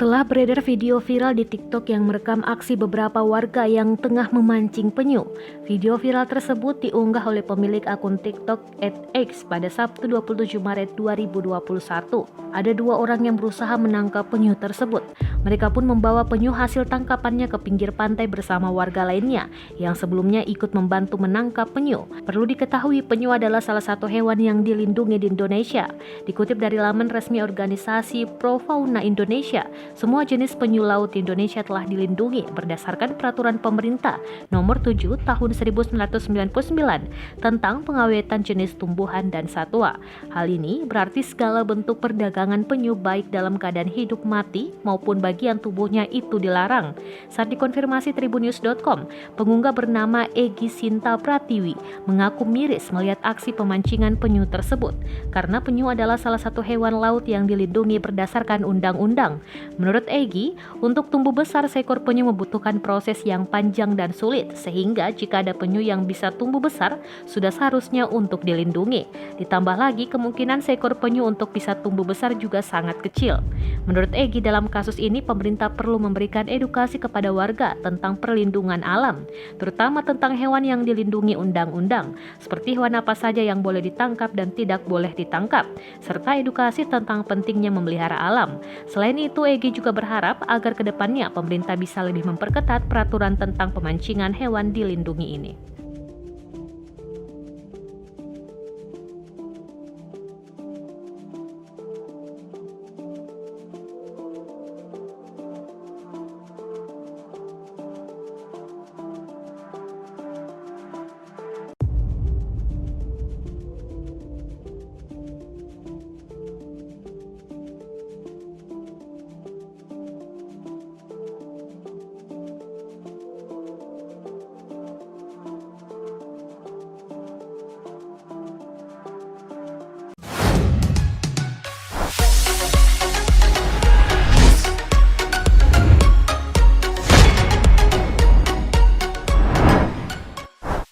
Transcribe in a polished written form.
Setelah beredar video viral di TikTok yang merekam aksi beberapa warga yang tengah memancing penyu, video viral tersebut diunggah oleh pemilik akun TikTok @x pada Sabtu 27 Maret 2021. Ada dua orang yang berusaha menangkap penyu tersebut. Mereka pun membawa penyu hasil tangkapannya ke pinggir pantai bersama warga lainnya yang sebelumnya ikut membantu menangkap penyu. Perlu diketahui, penyu adalah salah satu hewan yang dilindungi di Indonesia. Dikutip dari laman resmi organisasi Pro Fauna Indonesia, semua jenis penyu laut di Indonesia telah dilindungi berdasarkan peraturan pemerintah nomor 7 tahun 1999 tentang pengawetan jenis tumbuhan dan satwa. Hal ini berarti segala bentuk perdagangan penyu baik dalam keadaan hidup mati maupun bagian tubuhnya itu dilarang. Saat dikonfirmasi tribunnews.com, pengunggah bernama Egy Sinta Pratiwi mengaku miris melihat aksi pemancingan penyu tersebut karena penyu adalah salah satu hewan laut yang dilindungi berdasarkan undang-undang. Menurut Egy, untuk tumbuh besar seekor penyu membutuhkan proses yang panjang dan sulit, sehingga jika ada penyu yang bisa tumbuh besar, sudah seharusnya untuk dilindungi. Ditambah lagi, kemungkinan seekor penyu untuk bisa tumbuh besar juga sangat kecil. Menurut Egy, dalam kasus ini pemerintah perlu memberikan edukasi kepada warga tentang perlindungan alam, terutama tentang hewan yang dilindungi undang-undang, seperti hewan apa saja yang boleh ditangkap dan tidak boleh ditangkap, serta edukasi tentang pentingnya memelihara alam. Selain itu, Egy juga berharap agar kedepannya pemerintah bisa lebih memperketat peraturan tentang pemancingan hewan dilindungi ini.